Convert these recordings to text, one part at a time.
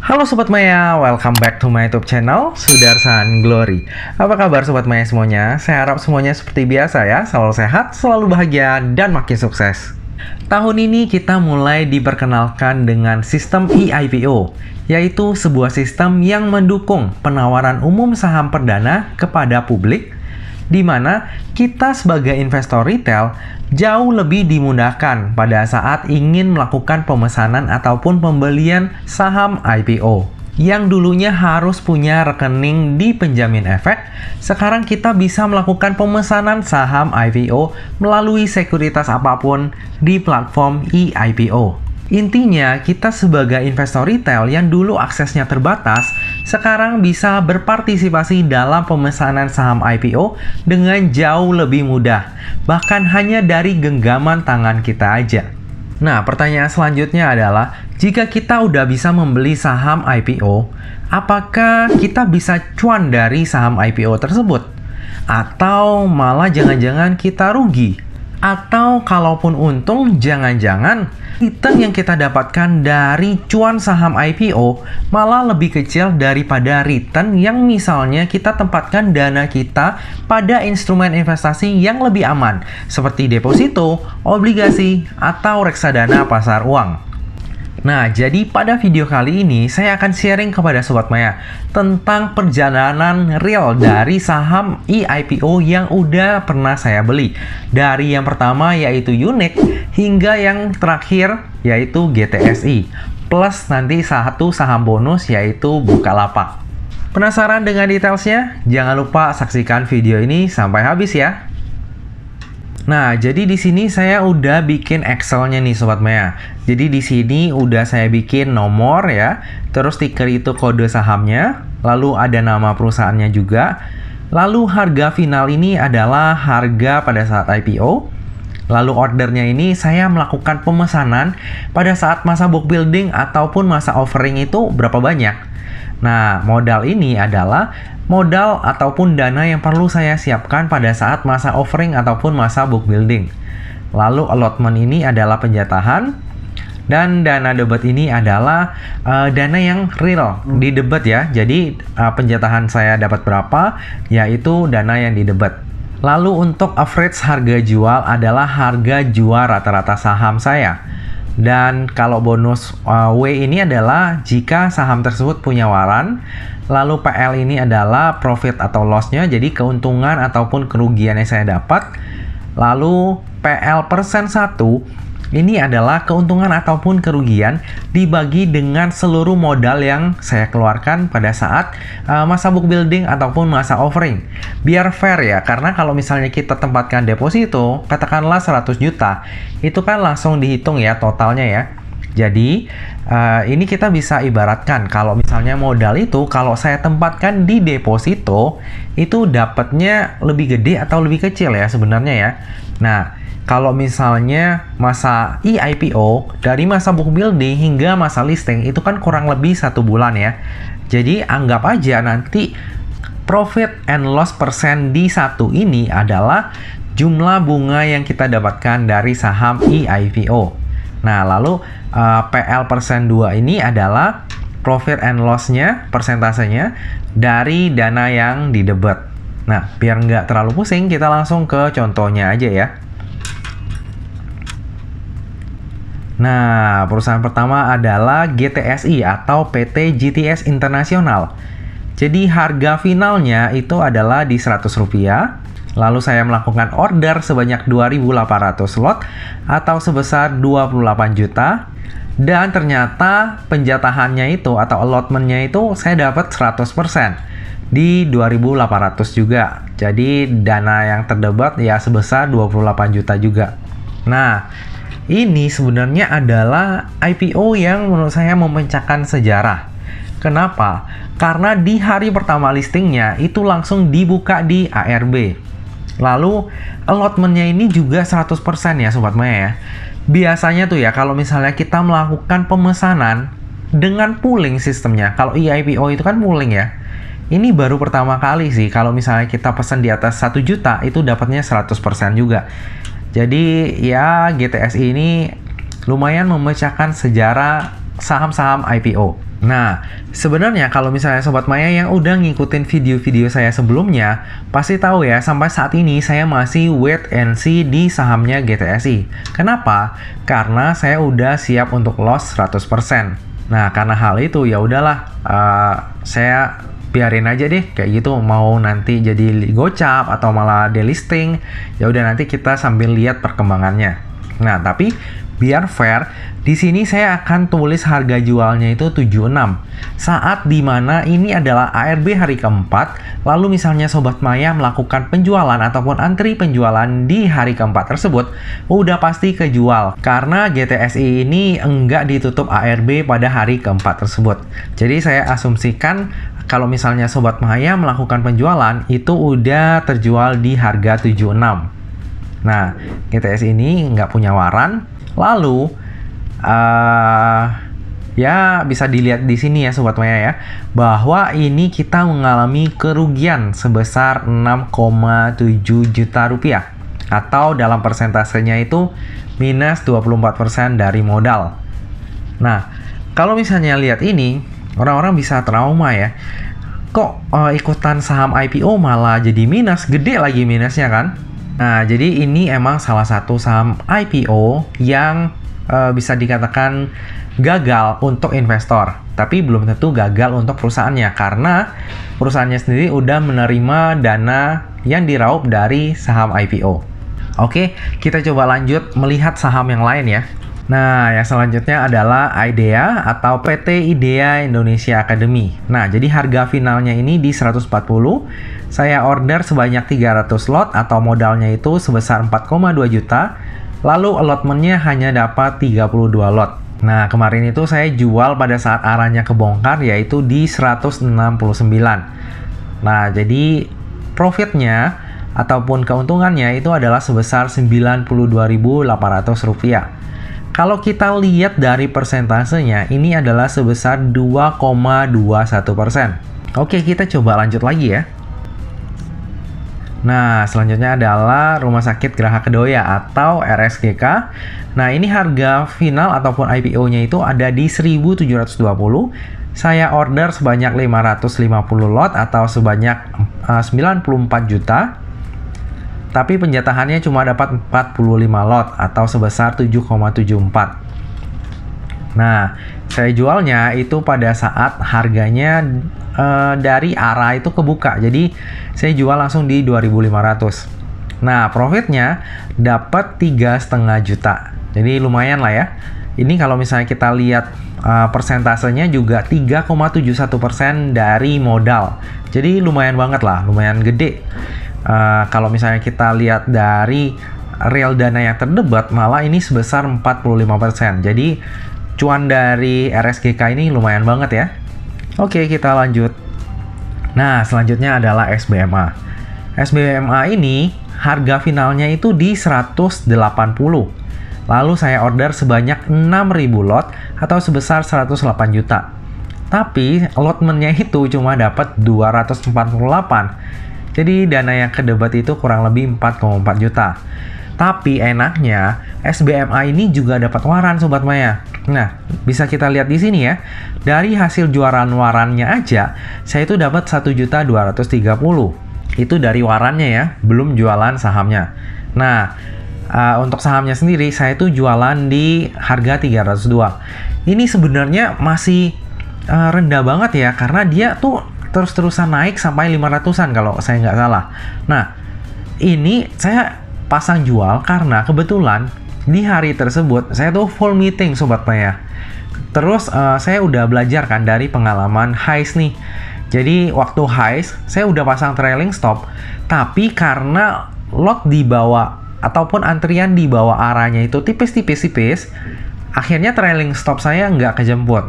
Halo Sobat Maya, welcome back to my YouTube channel, Sudarsan Glory. Apa kabar Sobat Maya semuanya? Saya harap semuanya seperti biasa ya, selalu sehat, selalu bahagia, dan makin sukses. Tahun ini kita mulai diperkenalkan dengan sistem eIPO, yaitu sebuah sistem yang mendukung penawaran umum saham perdana kepada publik, di mana kita sebagai investor retail jauh lebih dimudahkan pada saat ingin melakukan pemesanan ataupun pembelian saham IPO. Yang dulunya harus punya rekening di penjamin efek, sekarang kita bisa melakukan pemesanan saham IPO melalui sekuritas apapun di platform eIPO. Intinya, kita sebagai investor retail yang dulu aksesnya terbatas, sekarang bisa berpartisipasi dalam pemesanan saham IPO dengan jauh lebih mudah, bahkan hanya dari genggaman tangan kita aja. Nah, pertanyaan selanjutnya adalah, jika kita udah bisa membeli saham IPO, apakah kita bisa cuan dari saham IPO tersebut? Atau malah jangan-jangan kita rugi? Atau kalaupun untung, jangan-jangan return yang kita dapatkan dari cuan saham IPO malah lebih kecil daripada return yang misalnya kita tempatkan dana kita pada instrumen investasi yang lebih aman, seperti deposito, obligasi, atau reksadana pasar uang. Nah, jadi pada video kali ini saya akan sharing kepada Sobat Maya tentang perjalanan real dari saham eIPO yang udah pernah saya beli. Dari yang pertama yaitu Unique hingga yang terakhir yaitu GTSI. Plus nanti satu saham bonus yaitu Bukalapak. Penasaran dengan detailsnya? Jangan lupa saksikan video ini sampai habis ya. Nah, jadi di sini saya udah bikin Excel-nya nih Sobat Maya. Jadi di sini udah saya bikin nomor ya, terus ticker itu kode sahamnya, lalu ada nama perusahaannya juga. Lalu harga final ini adalah harga pada saat IPO. Lalu ordernya ini saya melakukan pemesanan pada saat masa book building ataupun masa offering itu berapa banyak. Nah, modal ini adalah modal ataupun dana yang perlu saya siapkan pada saat masa offering ataupun masa book building. Lalu allotment ini adalah penjatahan, dan dana debit ini adalah dana yang real di debit ya. Jadi penjatahan saya dapat berapa, yaitu dana yang di debit. Lalu untuk average harga jual adalah harga jual rata-rata saham saya. Dan kalau bonus W ini adalah jika saham tersebut punya waran. Lalu PL ini adalah profit atau loss-nya, jadi keuntungan ataupun kerugian yang saya dapat. Lalu PL persen 1 ini adalah keuntungan ataupun kerugian dibagi dengan seluruh modal yang saya keluarkan pada saat masa book building ataupun masa offering. Biar fair ya, karena kalau misalnya kita tempatkan deposito, katakanlah 100 juta, itu kan langsung dihitung ya totalnya ya. Jadi ini kita bisa ibaratkan kalau misalnya modal itu kalau saya tempatkan di deposito itu dapatnya lebih gede atau lebih kecil ya sebenarnya ya. Nah, kalau misalnya masa eIPO dari masa book building hingga masa listing itu kan kurang lebih 1 bulan ya. Jadi anggap aja nanti profit and loss persen di satu ini adalah jumlah bunga yang kita dapatkan dari saham eIPO. Nah, lalu PL persen 2 ini adalah profit and loss-nya, persentasenya dari dana yang di debit. Nah, biar nggak terlalu pusing, kita langsung ke contohnya aja ya. Nah, perusahaan pertama adalah GTSI atau PT GTS Internasional. Jadi harga finalnya itu adalah di Rp100. Lalu saya melakukan order sebanyak 2.800 lot atau sebesar 28 juta. Dan ternyata penjatahannya itu atau allotmentnya itu saya dapat 100% di 2.800 juga. Jadi dana yang terdapat ya sebesar 28 juta juga. Nah, ini sebenarnya adalah IPO yang menurut saya memecahkan sejarah. Kenapa? Karena di hari pertama listingnya itu langsung dibuka di ARB. Lalu allotmentnya ini juga 100% ya Sobat Maya ya. Biasanya tuh ya kalau misalnya kita melakukan pemesanan dengan pooling sistemnya. Kalau eIPO itu kan pooling ya. Ini baru pertama kali sih kalau misalnya kita pesan di atas 1 juta itu dapatnya 100% juga. Jadi ya GTSI ini lumayan memecahkan sejarah saham-saham IPO. Nah, sebenarnya kalau misalnya Sobat Maya yang udah ngikutin video-video saya sebelumnya, pasti tahu ya, sampai saat ini saya masih wait and see di sahamnya GTSI. Kenapa? Karena saya udah siap untuk loss 100%. Nah, karena hal itu ya udahlah, saya biarin aja deh kayak gitu, mau nanti jadi gocap atau malah delisting, ya udah nanti kita sambil lihat perkembangannya. Nah, tapi biar fair, di sini saya akan tulis harga jualnya itu 76. Saat dimana ini adalah ARB hari keempat, lalu misalnya Sobat Maya melakukan penjualan ataupun antri penjualan di hari keempat tersebut, udah pasti kejual. Karena GTSI ini enggak ditutup ARB pada hari keempat tersebut. Jadi saya asumsikan kalau misalnya Sobat Maya melakukan penjualan, itu udah terjual di harga 76. Nah, GTSI ini nggak punya waran. Lalu ya bisa dilihat di sini ya Sobat Maya ya, bahwa ini kita mengalami kerugian sebesar 6,7 juta rupiah, atau dalam persentasenya itu minus 24% dari modal. Nah, kalau misalnya lihat ini, orang-orang bisa trauma ya, kok ikutan saham IPO malah jadi minus, gede lagi minusnya kan. Nah, jadi ini emang salah satu saham IPO yang bisa dikatakan gagal untuk investor. Tapi belum tentu gagal untuk perusahaannya, karena perusahaannya sendiri udah menerima dana yang diraup dari saham IPO. Oke, kita coba lanjut melihat saham yang lain ya. Nah, yang selanjutnya adalah IDEA atau PT IDEA Indonesia Academy. Nah, jadi harga finalnya ini di 140. Saya order sebanyak 300 lot atau modalnya itu sebesar 4,2 juta. Lalu allotmentnya hanya dapat 32 lot. Nah, kemarin itu saya jual pada saat arahnya kebongkar, yaitu di 169. Nah, jadi profitnya ataupun keuntungannya itu adalah sebesar 92.800 rupiah. Kalau kita lihat dari persentasenya, ini adalah sebesar 2,21%. Oke, kita coba lanjut lagi ya. Nah, selanjutnya adalah Rumah Sakit Geraha Kedoya atau RSGK. Nah, ini harga final ataupun IPO-nya itu ada di 1.720. Saya order sebanyak 550 lot atau sebanyak 94 juta. Tapi penjatahannya cuma dapat 45 lot atau sebesar 7,74. Nah, saya jualnya itu pada saat harganya dari arah itu kebuka. Jadi, saya jual langsung di 2.500. Nah, profitnya dapat 3,5 juta. Jadi, lumayan lah ya. Ini kalau misalnya kita lihat persentasenya juga 3,71% dari modal. Jadi, lumayan banget lah, lumayan gede. Kalau misalnya kita lihat dari real dana yang terdebat, malah ini sebesar 45%. Jadi, cuan dari RSGK ini lumayan banget ya. Oke, kita lanjut. Nah, selanjutnya adalah SBMA. SBMA ini harga finalnya itu di 180. Lalu saya order sebanyak 6.000 lot atau sebesar 108 juta. Tapi allotmentnya itu cuma dapat 248. Jadi dana yang kedebat itu kurang lebih 4,4 juta. Tapi enaknya SBMA ini juga dapat waran Sobat Maya. Nah, bisa kita lihat di sini ya. Dari hasil jualan warannya aja, saya itu dapat 1.230. Itu dari warannya ya, belum jualan sahamnya. Nah, untuk sahamnya sendiri saya itu jualan di harga 302. Ini sebenarnya masih rendah banget ya, karena dia tuh terus-terusan naik sampai 500-an kalau saya nggak salah. Nah, ini saya pasang jual karena kebetulan di hari tersebut saya tuh full meeting Sobat Maya. Terus saya udah belajar kan dari pengalaman highs nih. Jadi waktu highs saya udah pasang trailing stop, tapi karena lot di bawah ataupun antrian di bawah arahnya itu tipis, akhirnya trailing stop saya nggak kejemput.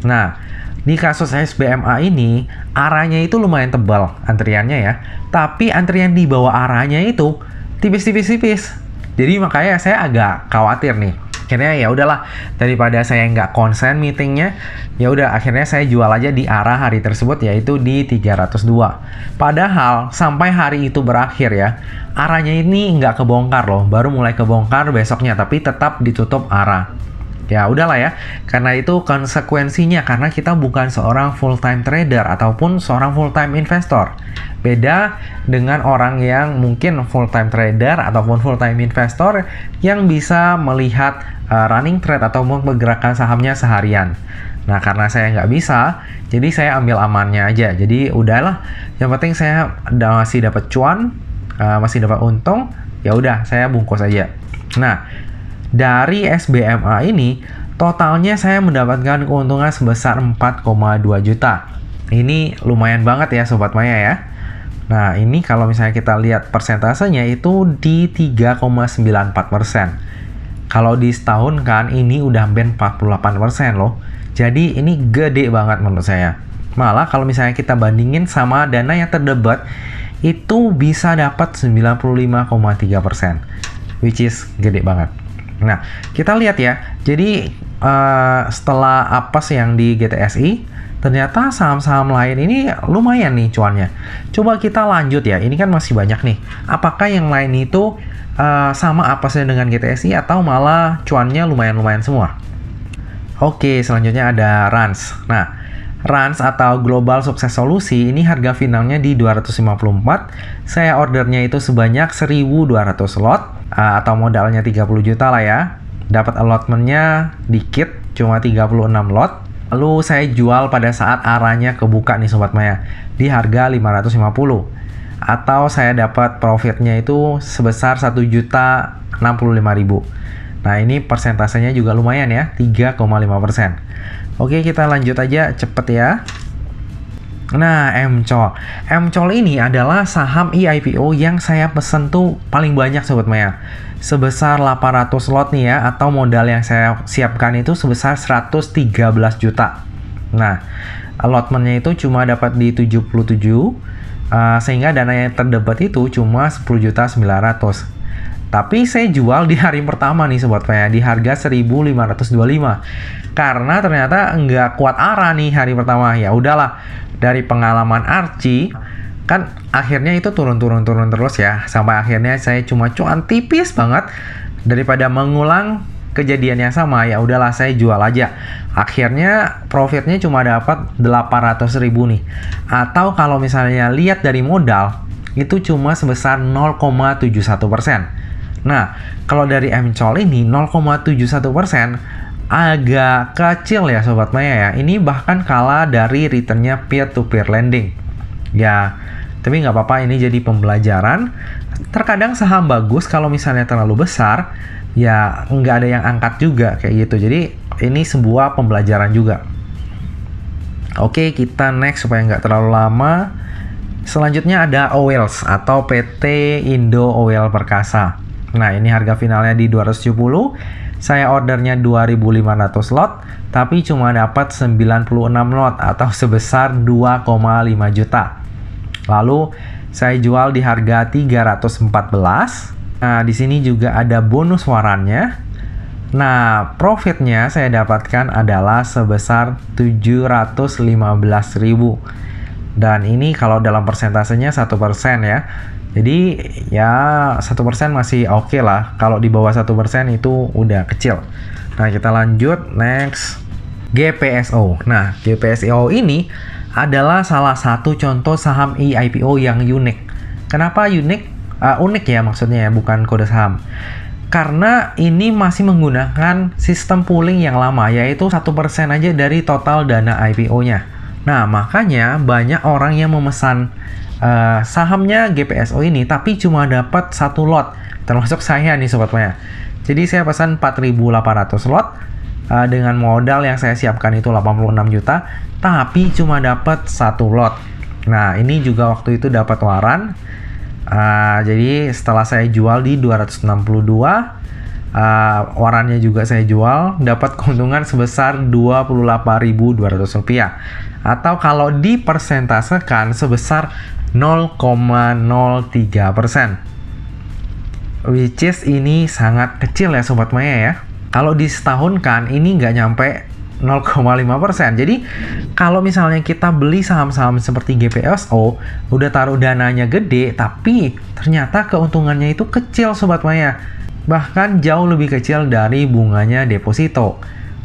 Nah, di kasus SBMA ini arahnya itu lumayan tebal antriannya ya, tapi antrian di bawah arahnya itu tipis. Jadi makanya saya agak khawatir nih. Akhirnya ya udahlah, daripada saya nggak konsen meetingnya, ya udah akhirnya saya jual aja di arah hari tersebut, yaitu di 302. Padahal sampai hari itu berakhir ya, arahnya ini nggak kebongkar loh, baru mulai kebongkar besoknya, tapi tetap ditutup arah. Ya udahlah ya, karena itu konsekuensinya, karena kita bukan seorang full-time trader ataupun seorang full-time investor. Beda dengan orang yang mungkin full-time trader ataupun full-time investor yang bisa melihat running trade ataupun pergerakan sahamnya seharian. Nah, karena saya nggak bisa, jadi saya ambil amannya aja. Jadi udahlah, yang penting saya masih dapat cuan, masih dapat untung, ya udah saya bungkus aja. Nah, dari SBMA ini, totalnya saya mendapatkan keuntungan sebesar 4,2 juta. Ini lumayan banget ya Sobat Maya ya. Nah, ini kalau misalnya kita lihat persentasenya itu di 3,94%. Kalau di setahun kan, ini udah hampir 48% loh. Jadi ini gede banget menurut saya. Malah kalau misalnya kita bandingin sama dana yang terdebat, itu bisa dapat 95,3%. Which is gede banget. Nah, kita lihat ya. Jadi setelah apes yang di GTSI, ternyata saham-saham lain ini lumayan nih cuannya. Coba kita lanjut ya. Ini kan masih banyak nih. Apakah yang lain itu sama apesnya dengan GTSI atau malah cuannya lumayan-lumayan semua? Oke, selanjutnya ada Rans. Nah, Rans atau Global Sukses Solusi ini harga finalnya di 254. Saya ordernya itu sebanyak 1.200 lot. Atau modalnya 30 juta lah ya. Dapat allotmentnya dikit, cuma 36 lot. Lalu saya jual pada saat arahnya kebuka nih Sobat Maya, di harga 550. Atau saya dapat profitnya itu sebesar 1.065.000. Nah, ini persentasenya juga lumayan ya, 3,5%. Oke, kita lanjut aja cepet ya. Nah, MCOL. MCOL ini adalah saham eIPO yang saya pesen tuh paling banyak Sobat Maya. Sebesar 800 lot nih ya, atau modal yang saya siapkan itu sebesar 113 juta. Nah, allotmentnya itu cuma dapat di 77, sehingga dana yang terdebat itu cuma 10.900.000. Tapi saya jual di hari pertama nih Sobat Maya, di harga 1.525. Karena ternyata nggak kuat arah nih hari pertama. Ya udahlah, dari pengalaman Archie kan akhirnya itu turun terus ya, sampai akhirnya saya cuma cuan tipis banget. Daripada mengulang kejadian yang sama, ya udahlah saya jual aja. Akhirnya profitnya cuma dapat 800.000 nih. Atau kalau misalnya lihat dari modal, itu cuma sebesar 0,71%. Nah, kalau dari MCOL ini 0,71% agak kecil ya Sobat Maya ya. Ini bahkan kalah dari returnnya peer-to-peer lending. Ya, tapi nggak apa-apa, ini jadi pembelajaran. Terkadang saham bagus kalau misalnya terlalu besar, ya nggak ada yang angkat juga kayak gitu. Jadi ini sebuah pembelajaran juga. Oke, kita next supaya nggak terlalu lama. Selanjutnya ada Oils atau PT Indo Oil Perkasa. Nah, ini harga finalnya di 270. Saya ordernya 2.500 lot, tapi cuma dapat 96 lot atau sebesar 2,5 juta. Lalu saya jual di harga 314. Nah, di sini juga ada bonus warannya. Nah, profitnya saya dapatkan adalah sebesar 715.000. Dan ini kalau dalam persentasenya 1% ya. Jadi ya 1% masih oke lah. Kalau di bawah 1% itu udah kecil. Nah, kita lanjut next. GPSO. Nah, GPSO ini adalah salah satu contoh saham eIPO yang unik. Kenapa unik? Unik ya maksudnya ya, bukan kode saham. Karena ini masih menggunakan sistem pooling yang lama, yaitu 1% aja dari total dana IPO-nya. Nah, makanya banyak orang yang memesan sahamnya GPSO ini, tapi cuma dapat 1 lot, termasuk saya nih Sobat Maya. Jadi saya pesan 4.800 lot, dengan modal yang saya siapkan itu 86 juta, tapi cuma dapat 1 lot. Nah, ini juga waktu itu dapat waran. Jadi setelah saya jual di 262, warannya juga saya jual, dapat keuntungan sebesar 28.200 rupiah. Atau kalau dipersentasekan sebesar 0,03%. Which is ini sangat kecil ya Sobat Maya ya. Kalau di setahun kan ini nggak nyampe 0,5%. Jadi kalau misalnya kita beli saham-saham seperti GPSO, udah taruh dananya gede, tapi ternyata keuntungannya itu kecil Sobat Maya. bahkan jauh lebih kecil dari bunganya deposito.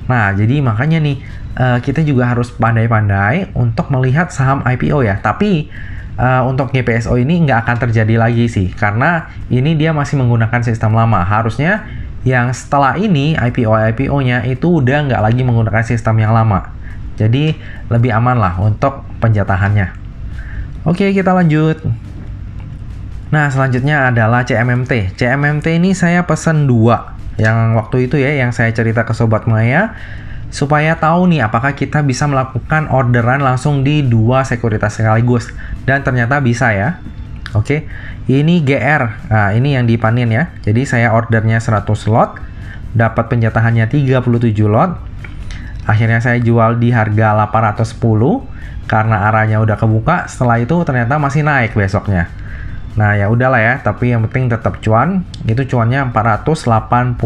Nah, jadi makanya nih kita juga harus pandai-pandai untuk melihat saham IPO ya. Tapi untuk GPSO ini nggak akan terjadi lagi sih, karena ini dia masih menggunakan sistem lama. Harusnya yang setelah ini IPO-nya itu udah nggak lagi menggunakan sistem yang lama. Jadi lebih aman lah untuk penjatahannya. Oke, kita lanjut. Nah, selanjutnya adalah CMMT. CMMT ini saya pesen 2. Yang waktu itu ya, yang saya cerita ke Sobat Maya, supaya tahu nih apakah kita bisa melakukan orderan langsung di 2 sekuritas sekaligus. Dan ternyata bisa ya. Oke, ini GR. Nah, ini yang dipanin ya. Jadi saya ordernya 100 lot, dapat penjatahannya 37 lot. Akhirnya saya jual di harga 810 karena arahnya udah kebuka. Setelah itu ternyata masih naik besoknya. Nah, ya udahlah ya, tapi yang penting tetap cuan. Itu cuannya 481.000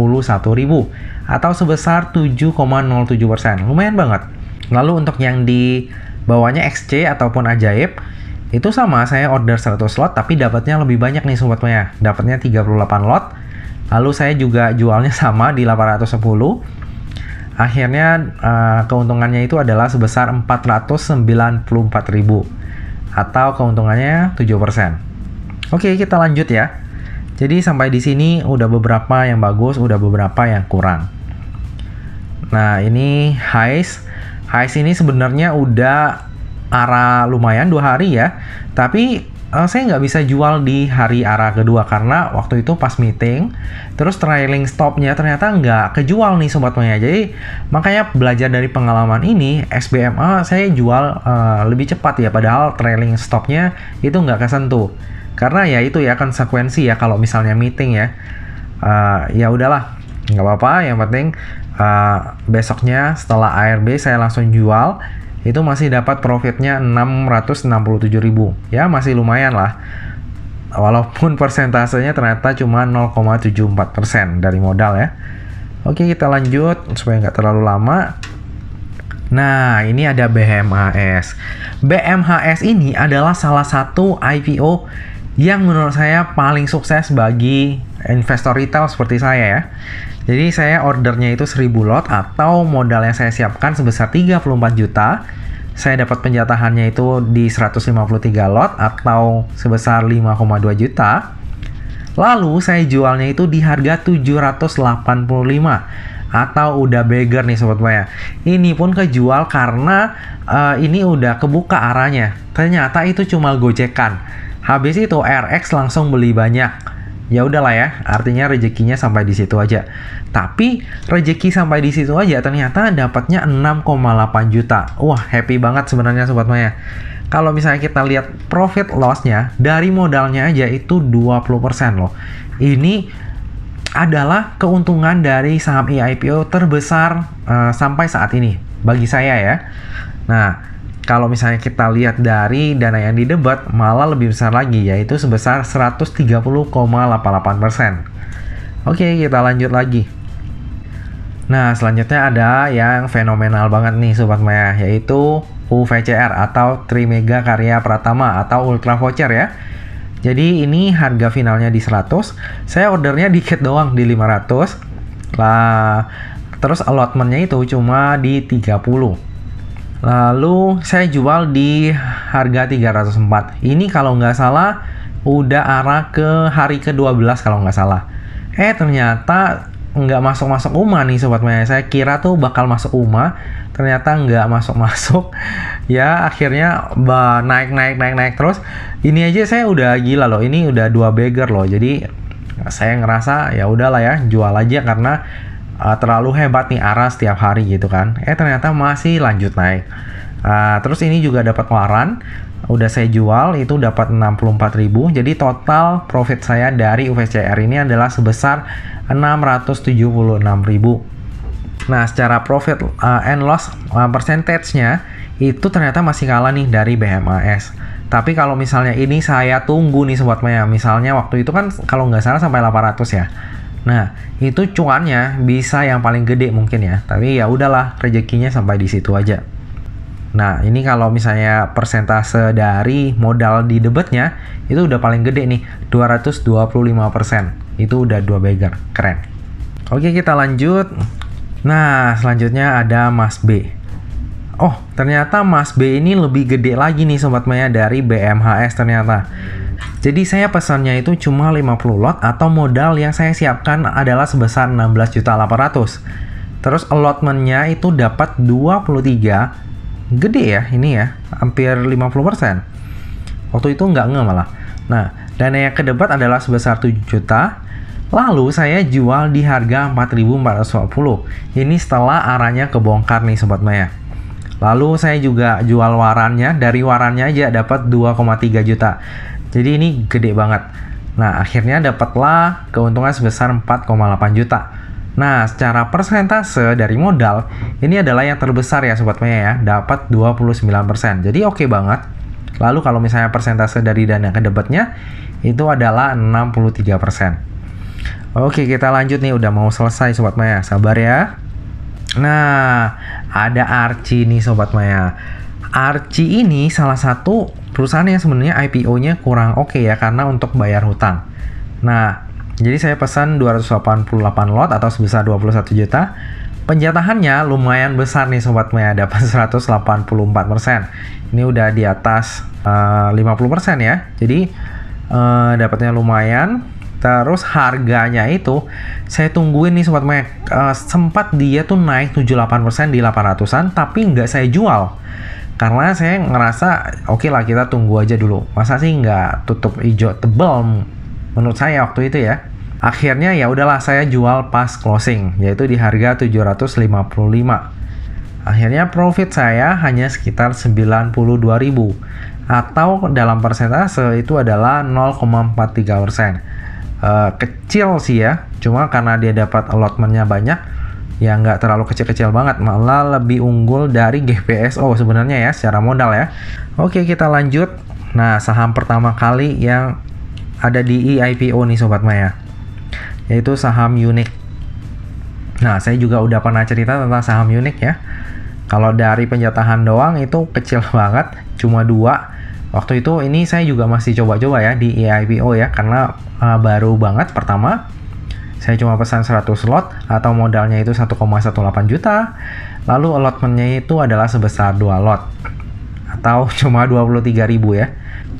atau sebesar 7,07%. Lumayan banget. Lalu untuk yang di bawahnya XC ataupun Ajaib, itu sama, saya order 100 slot tapi dapatnya lebih banyak nih Sobat Maya. Dapatnya 38 lot. Lalu saya juga jualnya sama di 810. Akhirnya keuntungannya itu adalah sebesar 494.000 atau keuntungannya 7%. Oke, kita lanjut ya. Jadi sampai di sini udah beberapa yang bagus, udah beberapa yang kurang. Nah, ini highs. Highs ini sebenarnya udah arah lumayan 2 hari ya. Tapi saya nggak bisa jual di hari arah kedua karena waktu itu pas meeting, terus trailing stopnya ternyata nggak kejual nih Sobat Maya. Jadi makanya belajar dari pengalaman ini, SBMA saya jual lebih cepat ya, padahal trailing stopnya itu nggak kesentuh. Karena ya itu ya konsekuensi ya kalau misalnya meeting ya. Ya udahlah, nggak apa-apa. Yang penting besoknya setelah ARB saya langsung jual. Itu masih dapat profitnya 667.000. Ya masih lumayan lah. Walaupun persentasenya ternyata cuma 0,74% dari modal ya. Oke, kita lanjut supaya nggak terlalu lama. Nah, ini ada BMHS. BMHS ini adalah salah satu IPO yang menurut saya paling sukses bagi investor retail seperti saya ya. Jadi saya ordernya itu 1000 lot atau modal yang saya siapkan sebesar 34 juta. Saya dapat penjatahannya itu di 153 lot atau sebesar 5,2 juta. Lalu saya jualnya itu di harga 785 atau udah beggar nih Sobat Maya. Ini pun kejual karena ini udah kebuka arahnya. Ternyata itu cuma gojekan. Habis itu RX langsung beli banyak. Ya udahlah ya, artinya rezekinya sampai di situ aja. Tapi rezeki sampai di situ aja ternyata dapatnya 6,8 juta. Wah, happy banget sebenarnya Sobat Maya. Kalau misalnya kita lihat profit loss-nya dari modalnya aja itu 20% loh. Ini adalah keuntungan dari saham IPO terbesar sampai saat ini bagi saya ya. Nah, kalau misalnya kita lihat dari dana yang didebat malah lebih besar lagi, yaitu sebesar 130,88%. Oke, kita lanjut lagi. Nah, selanjutnya ada yang fenomenal banget nih Sobat Maya, yaitu UVCR atau Trimega Karya Pratama atau Ultra Voucher ya. Jadi ini harga finalnya di 100, saya ordernya dikit doang di 500. Lah, terus allotmentnya itu cuma di 30. Lalu saya jual di harga 304. Ini kalau nggak salah udah arah ke hari ke-12 kalau nggak salah. Ternyata nggak masuk-masuk UMA nih Sobat Maya. Saya kira tuh bakal masuk UMA, ternyata nggak masuk-masuk. Ya akhirnya naik terus. Ini aja saya udah gila loh. Ini udah 2 beggar loh. Jadi saya ngerasa ya udahlah ya, jual aja karena terlalu hebat nih arah setiap hari gitu kan. Ternyata masih lanjut naik. Terus ini juga dapat waran, udah saya jual itu dapat 64.000. Jadi total profit saya dari UVCR ini adalah sebesar 676.000. Nah, secara profit and loss percentage-nya itu ternyata masih kalah nih dari BMAS. Tapi kalau misalnya ini saya tunggu nih Sobat Maya, misalnya waktu itu kan kalau nggak salah sampai 800 ya. Nah, itu cuannya bisa yang paling gede mungkin ya. Tapi ya udahlah, rezekinya sampai di situ aja. Nah, ini kalau misalnya persentase dari modal di debitnya itu udah paling gede nih, 225%. Itu udah 2 bagger, keren. Oke, kita lanjut. Nah, selanjutnya ada Mas B. Oh, ternyata Mas B ini lebih gede lagi nih Sobat Maya dari BMHS ternyata. Jadi saya pesannya itu cuma 50 lot atau modal yang saya siapkan adalah sebesar 16.800.000. Terus allotmentnya itu dapat 23. Gede ya ini ya, hampir 50%. Waktu itu nggak malah. Nah, dana yang kedebat adalah sebesar 7 juta. Lalu saya jual di harga 4.440. Ini setelah arahnya kebongkar nih Sobat Maya. Lalu saya juga jual warannya, dari warannya aja dapat 2,3 juta. Jadi ini gede banget. Nah, akhirnya dapatlah keuntungan sebesar 4,8 juta. Nah, secara persentase dari modal, ini adalah yang terbesar ya Sobat Maya ya, dapat 29%. Jadi oke banget. Lalu kalau misalnya persentase dari dana kedebatnya, itu adalah 63%. Oke, kita lanjut nih, udah mau selesai Sobat Maya, sabar ya. Nah, ada Archie nih Sobat Maya. Archie ini salah satu perusahaan yang sebenarnya IPO-nya kurang oke ya, karena untuk bayar hutang. Nah, jadi saya pesan 288 lot atau sebesar 21 juta. Penjatahannya lumayan besar nih Sobat Maya, dapat 184%. Ini udah di atas 50% ya. Jadi dapatnya lumayan. Terus harganya itu saya tungguin nih Sobat Maya, sempat dia tuh naik 78% di 800-an, tapi nggak saya jual. Karena saya ngerasa oke lah, kita tunggu aja dulu. Masa sih nggak tutup hijau tebal menurut saya waktu itu ya. Akhirnya ya udahlah, saya jual pas closing, yaitu di harga 755. Akhirnya profit saya hanya sekitar 92.000 atau dalam persentase itu adalah 0,43%. Kecil sih ya, cuma karena dia dapat allotmentnya banyak, ya nggak terlalu kecil-kecil banget, malah lebih unggul dari GPSO sebenarnya ya secara modal ya. Oke, kita lanjut. Nah, saham pertama kali yang ada di IPO nih Sobat Maya, yaitu saham Unique. Nah, saya juga udah pernah cerita tentang saham Unique ya. Kalau dari penjatahan doang itu kecil banget, cuma 2. Waktu itu ini saya juga masih coba-coba ya di IPO ya, karena baru banget. Pertama, saya cuma pesan 100 lot atau modalnya itu 1,18 juta. Lalu allotmentnya itu adalah sebesar 2 lot atau cuma 23.000 ya.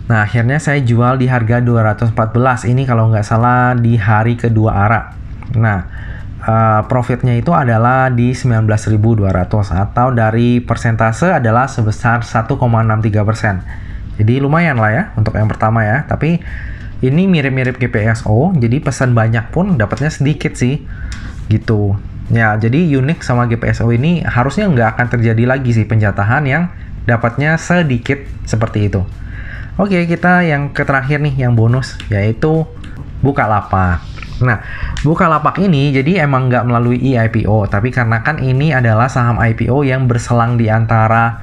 Nah, akhirnya saya jual di harga 214. Ini kalau nggak salah di hari kedua ARA. Nah, profitnya itu adalah di 19.200 atau dari persentase adalah sebesar 1,63%. Jadi lumayan lah ya untuk yang pertama ya. Tapi ini mirip-mirip GPSO, jadi pesan banyak pun dapatnya sedikit sih gitu ya. Jadi Unique sama GPSO ini harusnya nggak akan terjadi lagi sih penjatahan yang dapatnya sedikit seperti itu. Oke, kita yang terakhir nih, yang bonus, yaitu Bukalapak. Nah, Bukalapak ini jadi emang nggak melalui IPO, tapi karena kan ini adalah saham IPO yang berselang di antara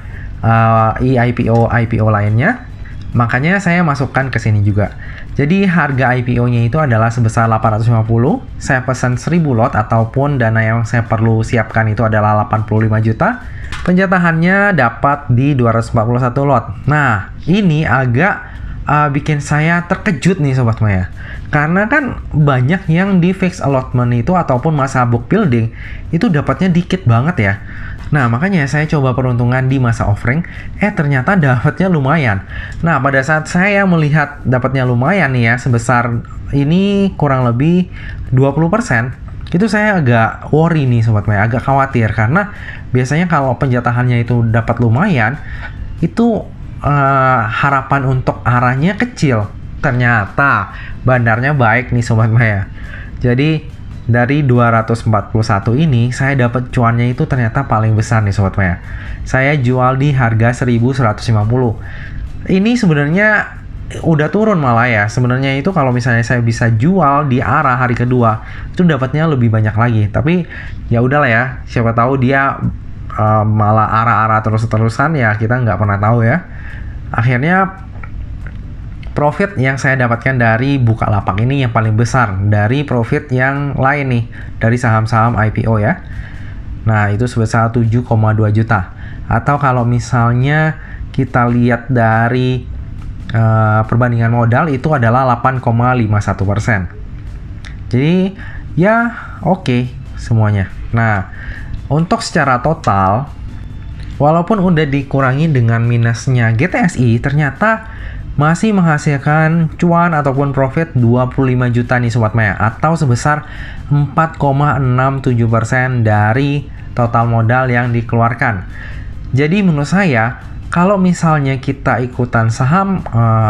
IPO lainnya, makanya saya masukkan ke sini juga. Jadi harga IPO-nya itu adalah sebesar 850. Saya pesan 1000 lot ataupun dana yang saya perlu siapkan itu adalah 85 juta. Penjatahannya dapat di 241 lot. Nah, ini agak bikin saya terkejut nih Sobat Maya. Karena kan banyak yang di fixed allotment itu ataupun masa book building itu dapatnya dikit banget ya. Nah, makanya saya coba peruntungan di masa offering, ternyata dapatnya lumayan. Nah, pada saat saya melihat dapatnya lumayan nih ya, sebesar ini kurang lebih 20%, itu saya agak worry nih Sobat Maya, agak khawatir. Karena biasanya kalau penjatahannya itu dapat lumayan, itu harapan untuk arahnya kecil. Ternyata bandarnya baik nih Sobat Maya. Jadi dari 241 ini saya dapat cuannya itu ternyata paling besar nih Sobat Maya. Saya jual di harga 1.150. Ini sebenarnya udah turun malah ya. Sebenarnya itu kalau misalnya saya bisa jual di arah hari kedua, itu dapatnya lebih banyak lagi. Tapi ya udahlah ya, siapa tahu dia malah arah-arah terus-terusan ya, kita nggak pernah tahu ya. Akhirnya profit yang saya dapatkan dari Bukalapak ini yang paling besar dari profit yang lain nih, dari saham-saham IPO ya. Nah, itu sebesar 7,2 juta. Atau kalau misalnya kita lihat dari perbandingan modal itu adalah 8,51%. Jadi ya oke semuanya. Nah, untuk secara total, walaupun udah dikurangi dengan minusnya GTSI, ternyata masih menghasilkan cuan ataupun profit 25 juta nih Sobat Maya, atau sebesar 4,67% dari total modal yang dikeluarkan. Jadi menurut saya, kalau misalnya kita ikutan saham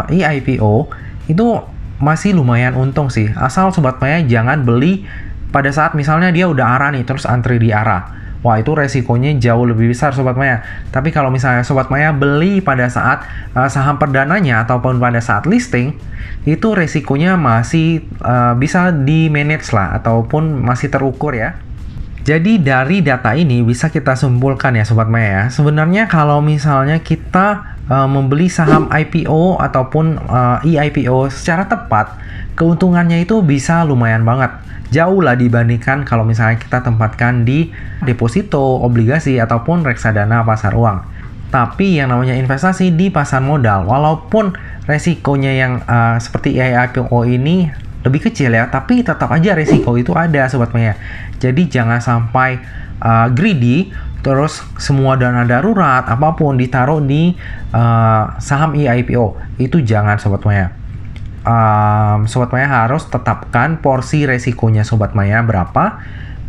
eIPO, itu masih lumayan untung sih. Asal Sobat Maya jangan beli pada saat misalnya dia udah arah nih, terus antri di arah. Wah, itu resikonya jauh lebih besar Sobat Maya. Tapi kalau misalnya Sobat Maya beli pada saat saham perdananya ataupun pada saat listing, itu resikonya masih bisa di-manage lah, ataupun masih terukur ya. Jadi dari data ini bisa kita simpulkan ya Sobat Maya, sebenarnya kalau misalnya kita membeli saham IPO ataupun eIPO secara tepat, keuntungannya itu bisa lumayan banget. Jauh lah dibandingkan kalau misalnya kita tempatkan di deposito, obligasi, ataupun reksadana pasar uang. Tapi yang namanya investasi di pasar modal, walaupun resikonya yang seperti eIPO ini lebih kecil ya, tapi tetap aja resiko itu ada Sobat Maya. Jadi jangan sampai greedy, terus semua dana darurat apapun ditaruh di saham eIPO. Itu jangan Sobat Maya. Sobat Maya harus tetapkan porsi resikonya Sobat Maya berapa,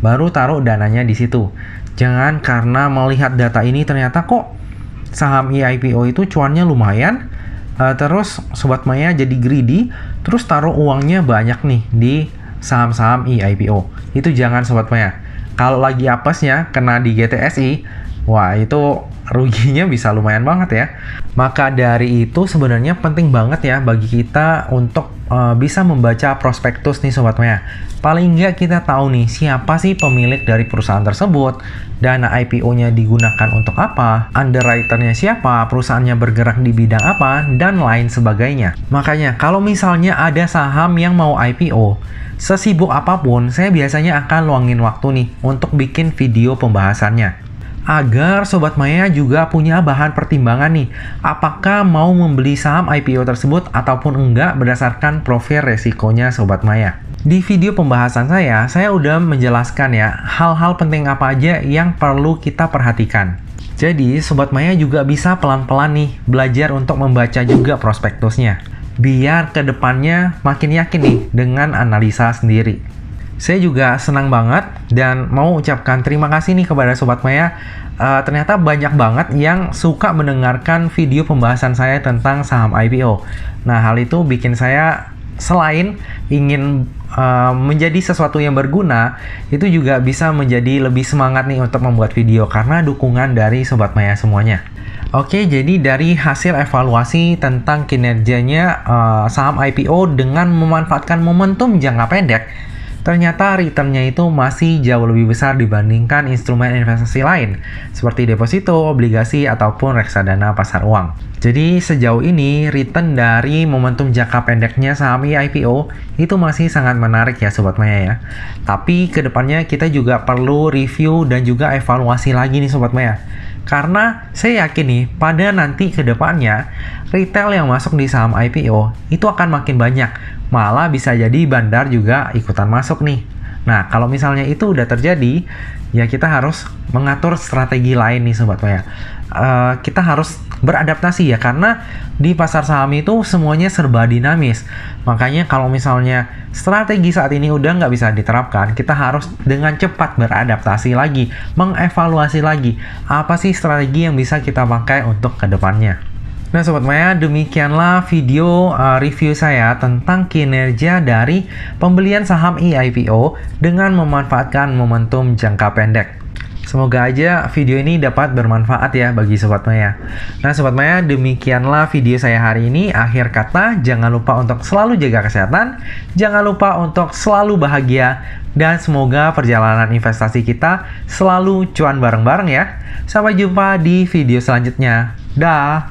baru taruh dananya di situ. Jangan karena melihat data ini ternyata kok saham eIPO itu cuannya lumayan, terus Sobat Maya jadi greedy, terus taruh uangnya banyak nih di saham-saham eIPO. Itu jangan Sobat Maya. Kalau lagi apesnya kena di GTSI, wah itu ruginya bisa lumayan banget ya. Maka dari itu sebenarnya penting banget ya bagi kita untuk bisa membaca prospektus nih Sobat Maya. Paling nggak kita tahu nih siapa sih pemilik dari perusahaan tersebut, dana IPO-nya digunakan untuk apa, underwriter-nya siapa, perusahaannya bergerak di bidang apa, dan lain sebagainya. Makanya kalau misalnya ada saham yang mau IPO, sesibuk apapun, saya biasanya akan luangin waktu nih untuk bikin video pembahasannya, agar Sobat Maya juga punya bahan pertimbangan nih, apakah mau membeli saham IPO tersebut ataupun enggak berdasarkan profil resikonya Sobat Maya. Di video pembahasan saya udah menjelaskan ya hal-hal penting apa aja yang perlu kita perhatikan. Jadi Sobat Maya juga bisa pelan-pelan nih belajar untuk membaca juga prospektusnya, biar kedepannya makin yakin nih dengan analisa sendiri. Saya juga senang banget dan mau ucapkan terima kasih nih kepada Sobat Maya. Ternyata banyak banget yang suka mendengarkan video pembahasan saya tentang saham IPO. Nah, hal itu bikin saya selain ingin menjadi sesuatu yang berguna, itu juga bisa menjadi lebih semangat nih untuk membuat video karena dukungan dari Sobat Maya semuanya. Oke, jadi dari hasil evaluasi tentang kinerjanya saham IPO dengan memanfaatkan momentum jangka pendek, ternyata returnnya itu masih jauh lebih besar dibandingkan instrumen investasi lain seperti deposito, obligasi, ataupun reksadana pasar uang. Jadi sejauh ini return dari momentum jangka pendeknya saham eIPO itu masih sangat menarik ya Sobat Maya ya. Tapi kedepannya kita juga perlu review dan juga evaluasi lagi nih Sobat Maya. Karena saya yakin nih pada nanti kedepannya retail yang masuk di saham IPO itu akan makin banyak. Malah bisa jadi bandar juga ikutan masuk nih. Nah, kalau misalnya itu udah terjadi, ya kita harus mengatur strategi lain nih Sobat Maya. Kita harus beradaptasi ya, karena di pasar saham itu semuanya serba dinamis. Makanya kalau misalnya strategi saat ini udah nggak bisa diterapkan, kita harus dengan cepat beradaptasi lagi, mengevaluasi lagi, apa sih strategi yang bisa kita pakai untuk kedepannya. Nah Sobat Maya, demikianlah video review saya tentang kinerja dari pembelian saham eIPO dengan memanfaatkan momentum jangka pendek. Semoga aja video ini dapat bermanfaat ya bagi Sobat Maya. Nah Sobat Maya, demikianlah video saya hari ini. Akhir kata, jangan lupa untuk selalu jaga kesehatan, jangan lupa untuk selalu bahagia, dan semoga perjalanan investasi kita selalu cuan bareng-bareng ya. Sampai jumpa di video selanjutnya. Dah.